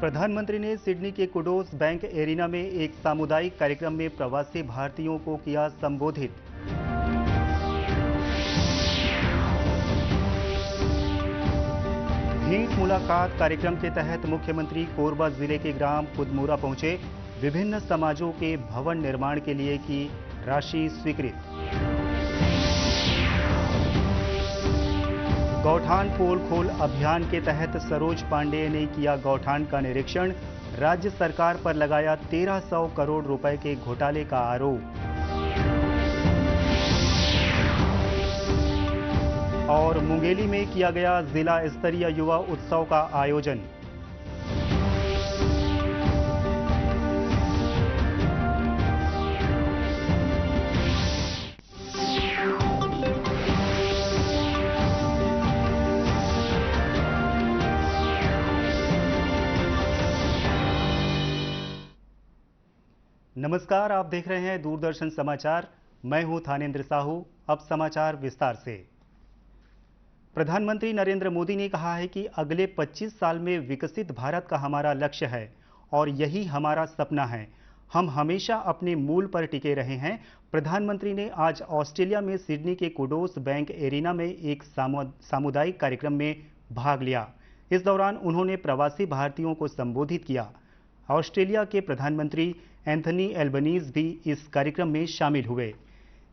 प्रधानमंत्री ने सिडनी के कुडोस बैंक एरिना में एक सामुदायिक कार्यक्रम में प्रवासी भारतीयों को किया संबोधित। भेंट मुलाकात कार्यक्रम के तहत मुख्यमंत्री कोरबा जिले के ग्राम कुदमुरा पहुंचे। विभिन्न समाजों के भवन निर्माण के लिए की राशि स्वीकृत। गौठान पोल खोल अभियान के तहत सरोज पांडेय ने किया गौठान का निरीक्षण। राज्य सरकार पर लगाया 1300 करोड़ रुपए के घोटाले का आरोप। और मुंगेली में किया गया जिला स्तरीय युवा उत्सव का आयोजन। नमस्कार, आप देख रहे हैं दूरदर्शन समाचार। मैं हूं थानेंद्र साहू। अब समाचार विस्तार से। प्रधानमंत्री नरेंद्र मोदी ने कहा है कि अगले 25 साल में विकसित भारत का हमारा लक्ष्य है और यही हमारा सपना है। हम हमेशा अपने मूल पर टिके रहे हैं। प्रधानमंत्री ने आज ऑस्ट्रेलिया में सिडनी के कुडोस बैंक एरिना में एक सामुदायिक कार्यक्रम में भाग लिया। इस दौरान उन्होंने प्रवासी भारतीयों को संबोधित किया। ऑस्ट्रेलिया के प्रधानमंत्री एंथनी एल्बनीज भी इस कार्यक्रम में शामिल हुए।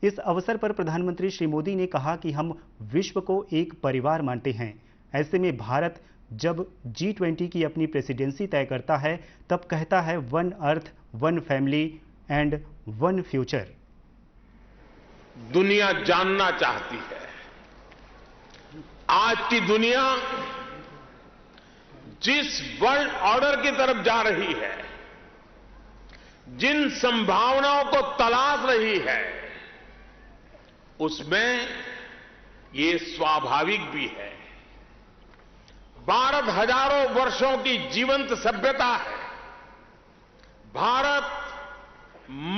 इस अवसर पर प्रधानमंत्री श्री मोदी ने कहा कि हम विश्व को एक परिवार मानते हैं। ऐसे में भारत जब G20 की अपनी प्रेसिडेंसी तय करता है तब कहता है one earth, one family and one future. दुनिया जानना चाहती है, आज की दुनिया जिस वर्ल्ड ऑर्डर की तरफ जा रही है, जिन संभावनाओं को तलाश रही है, उसमें ये स्वाभाविक भी है। भारत हजारों वर्षों की जीवंत सभ्यता है। भारत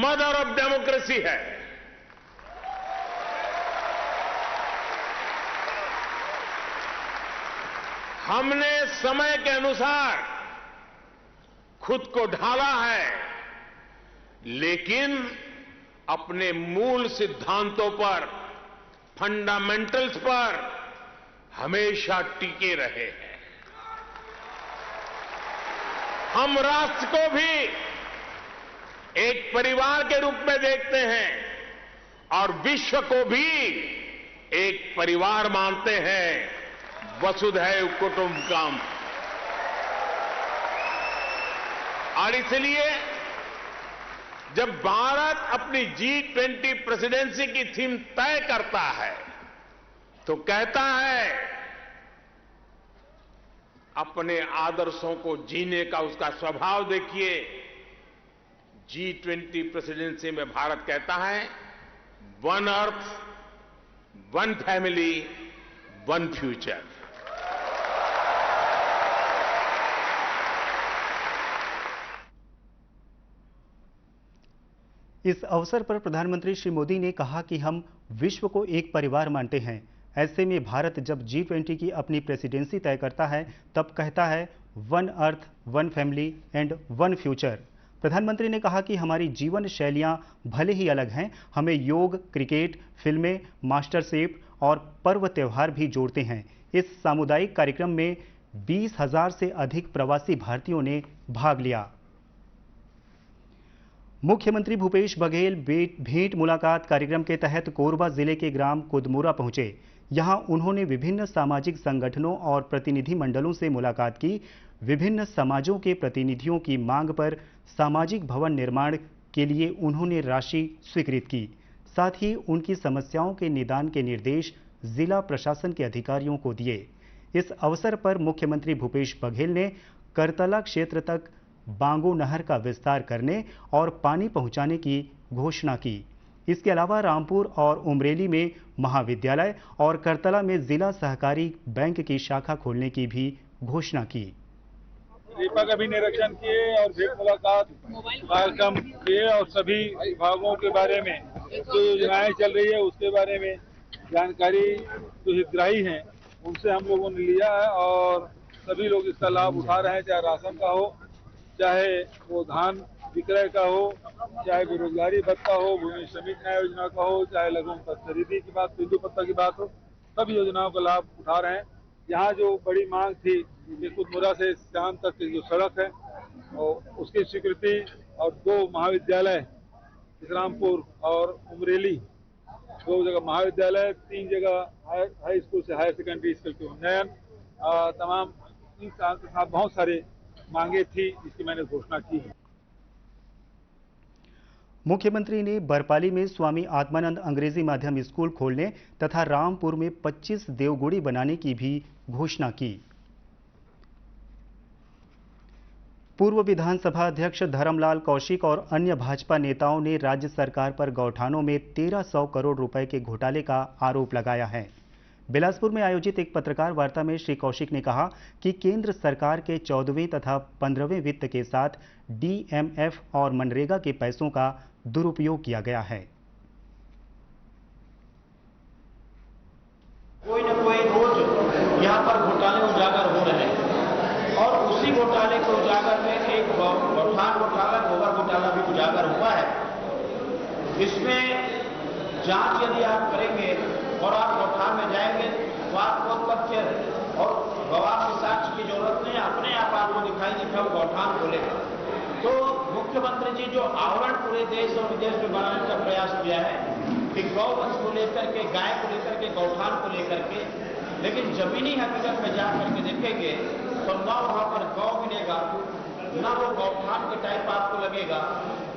मदर ऑफ डेमोक्रेसी है। हमने समय के अनुसार खुद को ढाला है, लेकिन अपने मूल सिद्धांतों पर, फंडामेंटल्स पर हमेशा टिके रहे हैं। हम राष्ट्र को भी एक परिवार के रूप में देखते हैं और विश्व को भी एक परिवार मानते हैं। वसुधैव कुटुंबकम। और इसलिए जब भारत अपनी G20 प्रेसिडेंसी की थीम तय करता है तो कहता है अपने आदर्शों को जीने का उसका स्वभाव देखिए। G20 प्रेसिडेंसी में भारत कहता है one earth, one family, one future. इस अवसर पर प्रधानमंत्री श्री मोदी ने कहा कि हम विश्व को एक परिवार मानते हैं। ऐसे में भारत जब G20 की अपनी प्रेसिडेंसी तय करता है तब कहता है one earth, one family and one future. प्रधानमंत्री ने कहा कि हमारी जीवन शैलियां भले ही अलग हैं, हमें योग, क्रिकेट, फिल्में, मास्टर शेफ और पर्व त्योहार भी जोड़ते हैं। इस सामुदायिक कार्यक्रम में 20,000 से अधिक प्रवासी भारतीयों ने भाग लिया। मुख्यमंत्री भूपेश बघेल भेंट मुलाकात कार्यक्रम के तहत कोरबा जिले के ग्राम कुदमुरा पहुंचे। यहां उन्होंने विभिन्न सामाजिक संगठनों और प्रतिनिधि मंडलों से मुलाकात की। विभिन्न समाजों के प्रतिनिधियों की मांग पर सामाजिक भवन निर्माण के लिए उन्होंने राशि स्वीकृत की। साथ ही उनकी समस्याओं के निदान के निर्देश जिला प्रशासन के अधिकारियों को दिए। इस अवसर पर मुख्यमंत्री भूपेश बघेल ने करतला क्षेत्र तक बांगो नहर का विस्तार करने और पानी पहुंचाने की घोषणा की। इसके अलावा रामपुर और उमरेली में महाविद्यालय और करतला में जिला सहकारी बैंक की शाखा खोलने की भी घोषणा की। दीपा का भी निरीक्षण किए और भेंट मुलाकात कार्यक्रम किए और सभी विभागों के बारे में जो योजनाएं चल रही है उसके बारे में जानकारी जो हितग्राही हैं उनसे हम लोगों ने लिया है और सभी लोग इसका लाभ उठा रहे हैं, चाहे राशन का हो, चाहे वो धान विक्रय का हो, चाहे बेरोजगारी भत्ता हो, भूमि श्रमिक न्याय योजना का हो, चाहे लघु खरीदी की बात, तेंदु पत्ता की बात हो, सभी योजनाओं का लाभ उठा रहे हैं। यहाँ जो बड़ी मांग थी कि कुदमुरा से शाम तक की जो सड़क है और उसकी स्वीकृति और 2 महाविद्यालय इस्लामपुर और उमरेली, 2 जगह महाविद्यालय, 3 जगह हाई स्कूल से हायर सेकेंडरी स्कूल के उन्नयन, तमाम इन साल के साथ बहुत सारे मांगे थी, जिसकी मैंने घोषणा की है। मुख्यमंत्री ने बरपाली में स्वामी आत्मानंद अंग्रेजी माध्यम स्कूल खोलने तथा रामपुर में 25 देवगुड़ी बनाने की भी घोषणा की। पूर्व विधानसभा अध्यक्ष धर्मलाल कौशिक और अन्य भाजपा नेताओं ने राज्य सरकार पर गौठानों में 1300 करोड़ रुपए के घोटाले का आरोप लगाया है। बिलासपुर में आयोजित एक पत्रकार वार्ता में श्री कौशिक ने कहा कि केंद्र सरकार के 14वें तथा 15वें वित्त के साथ डीएमएफ और मनरेगा के पैसों का दुरुपयोग किया गया है। कोई न कोई रोज यहाँ पर घोटाले उजागर हो रहे हैं और उसी घोटाले के उजागर में एक गौठान घोटाला, गोबर घोटाला भी उजागर हुआ है। इसमें जांच यदि आप करेंगे और आप गौठान में जाएंगे तो आपको तथ्य और गवाह के साक्ष्य की जरूरत नहीं, अपने आप आपको दिखाई देगा वो गौठान खोलेगा। तो मुख्यमंत्री जी जो आवरण पूरे देश और विदेश में बनाने का प्रयास किया है कि गौवंश को लेकर के, गाय को लेकर के, गौठान को लेकर के, लेकिन जमीनी हकीकत में जा करके देखेंगे तो न वहां पर गौ मिलेगा, न वो गौठान के टाइप आपको लगेगा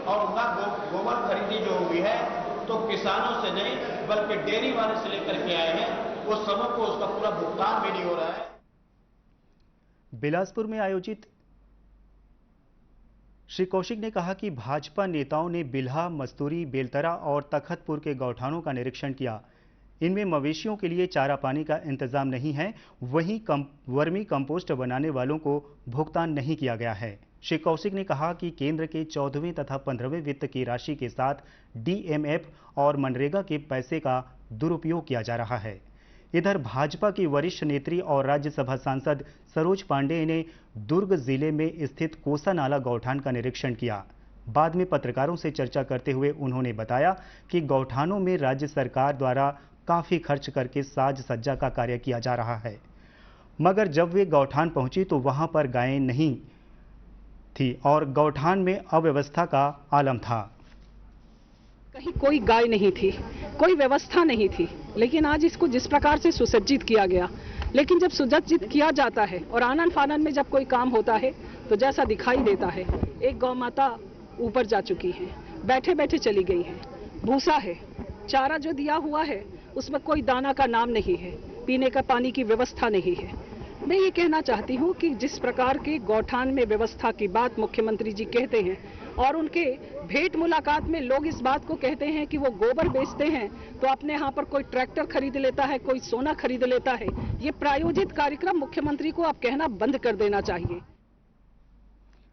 और न गोबर खरीदी जो हुई है तो किसानों से नहीं बल्कि डेयरी वाले से लेकर के आए हैं, वो समय को उसका पूरा भुगतान भी नहीं हो रहा है। बिलासपुर में आयोजित श्री कौशिक ने कहा कि भाजपा नेताओं ने बिल्हा, मस्तूरी, बेलतरा और तखतपुर के गौठानों का निरीक्षण किया। इनमें मवेशियों के लिए चारा पानी का इंतजाम नहीं है, वहीं वर्मी कंपोस्ट बनाने वालों को भुगतान नहीं किया गया है। श्री कौशिक ने कहा कि केंद्र के 14वें तथा 15वें वित्त की राशि के साथ डीएमएफ और मनरेगा के पैसे का दुरुपयोग किया जा रहा है। इधर भाजपा की वरिष्ठ नेत्री और राज्यसभा सांसद सरोज पांडेय ने दुर्ग जिले में स्थित कोसा नाला गौठान का निरीक्षण किया। बाद में पत्रकारों से चर्चा करते हुए उन्होंने बताया कि गौठानों में राज्य सरकार द्वारा काफी खर्च करके साज सज्जा का कार्य किया जा रहा है, मगर जब वे गौठान पहुंची तो वहां पर गायें नहीं थी और गौठान में अव्यवस्था का आलम था। कहीं कोई गाय नहीं थी, कोई व्यवस्था नहीं थी, लेकिन आज इसको जिस प्रकार से सुसज्जित किया गया, लेकिन जब सुसज्जित किया जाता है और आनन फानन में जब कोई काम होता है तो जैसा दिखाई देता है, एक गौ माता ऊपर जा चुकी है, बैठे बैठे चली गई है, भूसा है, चारा जो दिया हुआ है उसमें कोई दाना का नाम नहीं है, पीने का पानी की व्यवस्था नहीं है। मैं ये कहना चाहती हूँ कि जिस प्रकार के गौठान में व्यवस्था की बात मुख्यमंत्री जी कहते हैं और उनके भेंट मुलाकात में लोग इस बात को कहते हैं कि वो गोबर बेचते हैं तो अपने यहाँ पर कोई ट्रैक्टर खरीद लेता है, कोई सोना खरीद लेता है, ये प्रायोजित कार्यक्रम मुख्यमंत्री को अब कहना बंद कर देना चाहिए।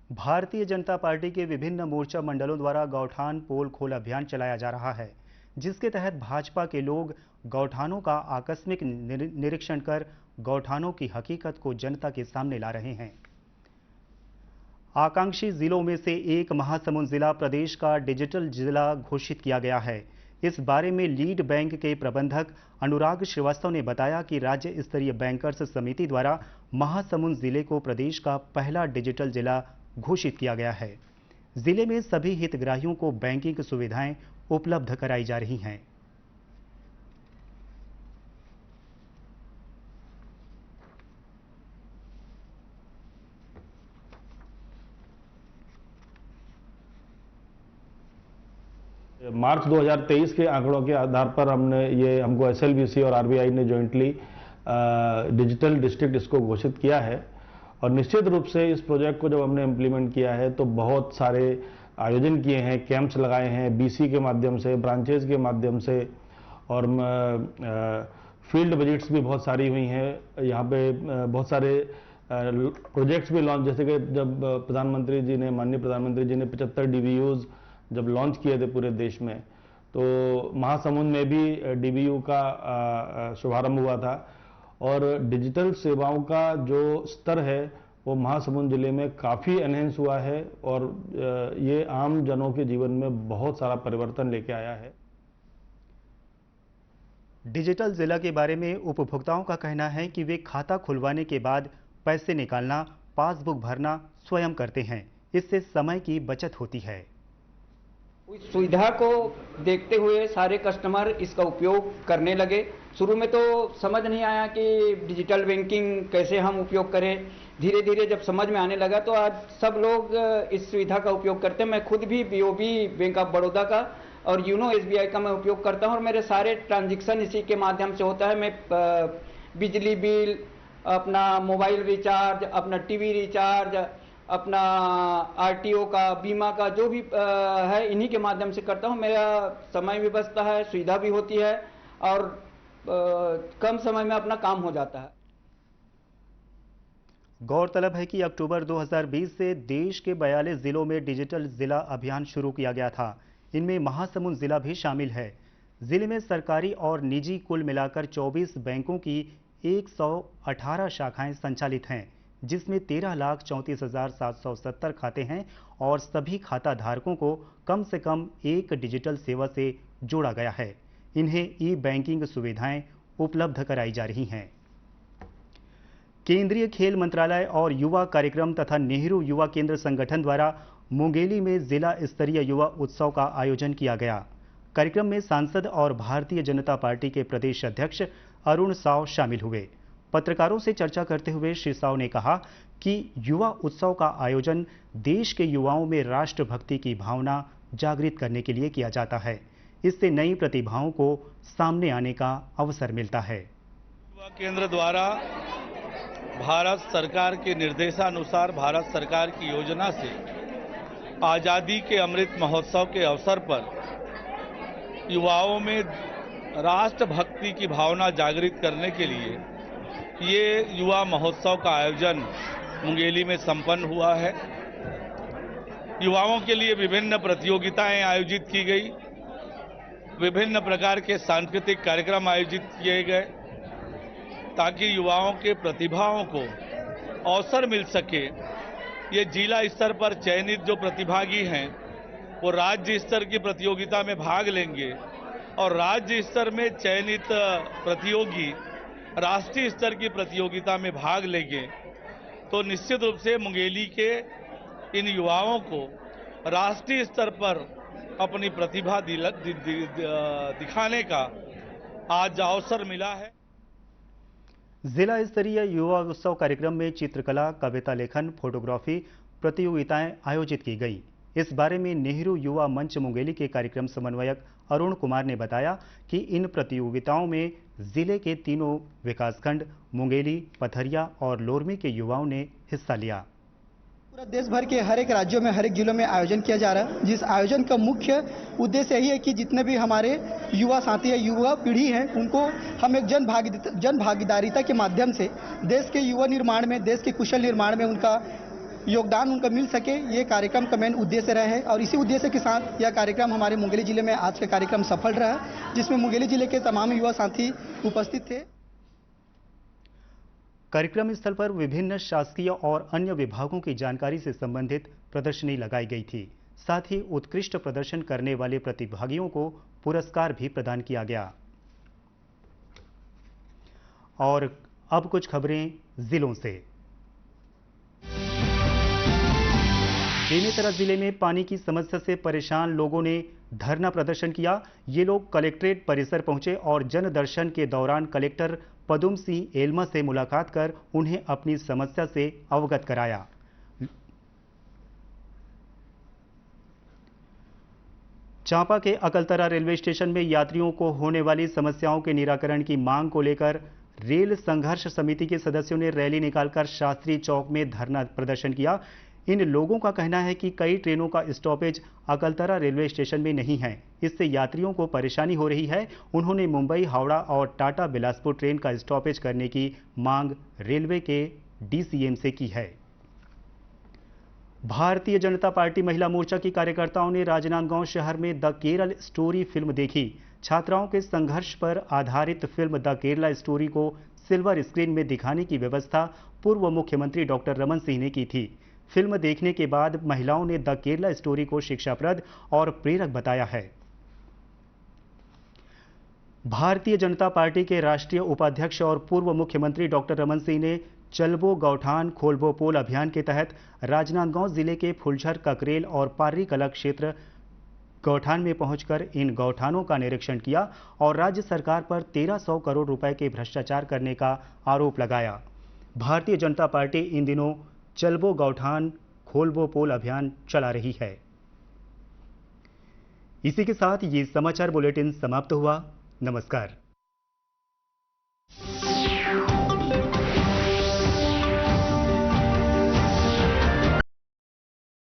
भारतीय जनता पार्टी के विभिन्न मोर्चा मंडलों द्वारा गौठान पोल खोल अभियान चलाया जा रहा है, जिसके तहत भाजपा के लोग गौठानों का आकस्मिक निरीक्षण कर गौठानों की हकीकत को जनता के सामने ला रहे हैं। आकांक्षी जिलों में से एक महासमुंद जिला प्रदेश का डिजिटल जिला घोषित किया गया है। इस बारे में लीड बैंक के प्रबंधक अनुराग श्रीवास्तव ने बताया कि राज्य स्तरीय बैंकर्स समिति द्वारा महासमुंद जिले को प्रदेश का पहला डिजिटल जिला घोषित किया गया है। जिले में सभी हितग्राहियों को बैंकिंग सुविधाएं उपलब्ध कराई जा रही हैं। मार्च 2023 के आंकड़ों के आधार पर हमको एसएलबीसी और आरबीआई ने जॉइंटली डिजिटल डिस्ट्रिक्ट इसको घोषित किया है। और निश्चित रूप से इस प्रोजेक्ट को जब हमने इम्प्लीमेंट किया है तो बहुत सारे आयोजन किए हैं, कैंप्स लगाए हैं बीसी के माध्यम से, ब्रांचेज के माध्यम से, और फील्ड विजिट्स भी बहुत सारी हुई हैं। यहाँ पे बहुत सारे प्रोजेक्ट्स भी लॉन्च, जैसे कि जब माननीय प्रधानमंत्री जी ने 75 डीबीयूज जब लॉन्च किए थे पूरे देश में, तो महासमुंद में भी डीबीयू का शुभारंभ हुआ था। और डिजिटल सेवाओं का जो स्तर है वो महासमुंद जिले में काफ़ी एनहेंस हुआ है और ये आम जनों के जीवन में बहुत सारा परिवर्तन लेके आया है। डिजिटल जिला के बारे में उपभोक्ताओं का कहना है कि वे खाता खुलवाने के बाद पैसे निकालना, पासबुक भरना स्वयं करते हैं। इससे समय की बचत होती है। इस सुविधा को देखते हुए सारे कस्टमर इसका उपयोग करने लगे। शुरू में तो समझ नहीं आया कि डिजिटल बैंकिंग कैसे हम उपयोग करें। धीरे धीरे जब समझ में आने लगा तो आज सब लोग इस सुविधा का उपयोग करते हैं। मैं खुद भी बीओबी बैंक ऑफ बड़ौदा का और यूनो एसबीआई का मैं उपयोग करता हूं और मेरे सारे ट्रांजैक्शन इसी के माध्यम से होता है। मैं बिजली बिल, अपना मोबाइल रिचार्ज, अपना टीवी रिचार्ज, अपना आरटीओ का, बीमा का जो भी है इन्हीं के माध्यम से करता हूं। मेरा समय भी बचता है, सुविधा भी होती है और कम समय में अपना काम हो जाता है। गौरतलब है कि अक्टूबर 2020 से देश के 42 जिलों में डिजिटल जिला अभियान शुरू किया गया था। इनमें महासमुंद जिला भी शामिल है। जिले में सरकारी और निजी कुल मिलाकर 24 बैंकों की 118 शाखाएं संचालित हैं, जिसमें 13,34,770 खाते हैं और सभी खाता धारकों को कम से कम एक डिजिटल सेवा से जोड़ा गया है। इन्हें ई बैंकिंग सुविधाएं उपलब्ध कराई जा रही हैं। केंद्रीय खेल मंत्रालय और युवा कार्यक्रम तथा नेहरू युवा केंद्र संगठन द्वारा मुंगेली में जिला स्तरीय युवा उत्सव का आयोजन किया गया। कार्यक्रम में सांसद और भारतीय जनता पार्टी के प्रदेश अध्यक्ष अरुण साव शामिल हुए। पत्रकारों से चर्चा करते हुए श्री साव ने कहा कि युवा उत्सव का आयोजन देश के युवाओं में राष्ट्रभक्ति की भावना जागृत करने के लिए किया जाता है। इससे नई प्रतिभाओं को सामने आने का अवसर मिलता है। युवा केंद्र द्वारा भारत सरकार के निर्देशानुसार भारत सरकार की योजना से आज़ादी के अमृत महोत्सव के अवसर पर युवाओं में राष्ट्रभक्ति की भावना जागृत करने के लिए ये युवा महोत्सव का आयोजन मुंगेली में संपन्न हुआ है। युवाओं के लिए विभिन्न प्रतियोगिताएं आयोजित की गई, विभिन्न प्रकार के सांस्कृतिक कार्यक्रम आयोजित किए गए ताकि युवाओं के प्रतिभाओं को अवसर मिल सके। ये जिला स्तर पर चयनित जो प्रतिभागी हैं वो राज्य स्तर की प्रतियोगिता में भाग लेंगे और राज्य स्तर में चयनित प्रतियोगी राष्ट्रीय स्तर की प्रतियोगिता में भाग लेंगे। तो निश्चित रूप से मुंगेली के इन युवाओं को राष्ट्रीय स्तर पर अपनी प्रतिभा दिखाने का आज अवसर मिला है। जिला स्तरीय युवा उत्सव कार्यक्रम में चित्रकला, कविता लेखन, फोटोग्राफी प्रतियोगिताएं आयोजित की गई। इस बारे में नेहरू युवा मंच मुंगेली के कार्यक्रम समन्वयक अरुण कुमार ने बताया कि इन प्रतियोगिताओं में जिले के तीनों विकासखंड मुंगेली, पथरिया और लोरमी के युवाओं ने हिस्सा लिया। पूरा देश भर के हर एक राज्यों में, हर एक जिलों में आयोजन किया जा रहा है, जिस आयोजन का मुख्य उद्देश्य यही है कि जितने भी हमारे युवा साथी है, युवा पीढ़ी है, उनको हम एक जन भागीदारिता के माध्यम से देश के युवा निर्माण में, देश के कुशल निर्माण में उनका योगदान उनका मिल सके, ये कार्यक्रम का मेन उद्देश्य रहा है। और इसी उद्देश्य के साथ यह कार्यक्रम हमारे मुंगेली जिले में आज का कार्यक्रम सफल रहा, जिसमें मुंगेली जिले के तमाम युवा साथी उपस्थित थे। कार्यक्रम स्थल पर विभिन्न शासकीय और अन्य विभागों की जानकारी से संबंधित प्रदर्शनी लगाई गई थी। साथ ही उत्कृष्ट प्रदर्शन करने वाले प्रतिभागियों को पुरस्कार भी प्रदान किया गया। और अब कुछ खबरें जिलों से। बेमेतरा जिले में पानी की समस्या से परेशान लोगों ने धरना प्रदर्शन किया। ये लोग कलेक्ट्रेट परिसर पहुंचे और जन दर्शन के दौरान कलेक्टर पदुम सिंह एलमा से मुलाकात कर उन्हें अपनी समस्या से अवगत कराया। चांपा के अकलतरा रेलवे स्टेशन में यात्रियों को होने वाली समस्याओं के निराकरण की मांग को लेकर रेल संघर्ष समिति के सदस्यों ने रैली निकालकर शास्त्री चौक में धरना प्रदर्शन किया। इन लोगों का कहना है कि कई ट्रेनों का स्टॉपेज अकलतरा रेलवे स्टेशन में नहीं है, इससे यात्रियों को परेशानी हो रही है। उन्होंने मुंबई, हावड़ा और टाटा बिलासपुर ट्रेन का स्टॉपेज करने की मांग रेलवे के डीसीएम से की है। भारतीय जनता पार्टी महिला मोर्चा की कार्यकर्ताओं ने राजनांदगांव शहर में द केरल स्टोरी फिल्म देखी। छात्राओं के संघर्ष पर आधारित फिल्म द केरला स्टोरी को सिल्वर स्क्रीन में दिखाने की व्यवस्था पूर्व मुख्यमंत्री डॉक्टर रमन सिंह ने की थी। फिल्म देखने के बाद महिलाओं ने द केरला स्टोरी को शिक्षाप्रद और प्रेरक बताया है। भारतीय जनता पार्टी के राष्ट्रीय उपाध्यक्ष और पूर्व मुख्यमंत्री डॉक्टर रमन सिंह ने चलबो गौठान खोलबो पोल अभियान के तहत राजनांदगांव जिले के फुलझर, ककरेल और पार्री कला क्षेत्र गौठान में पहुंचकर इन गौठानों का निरीक्षण किया और राज्य सरकार पर 1300 करोड़ रुपए के भ्रष्टाचार करने का आरोप लगाया। भारतीय जनता पार्टी इन दिनों चलबो गौठान खोलबो पोल अभियान चला रही है। इसी के साथ ये समाचार बुलेटिन समाप्त हुआ। नमस्कार।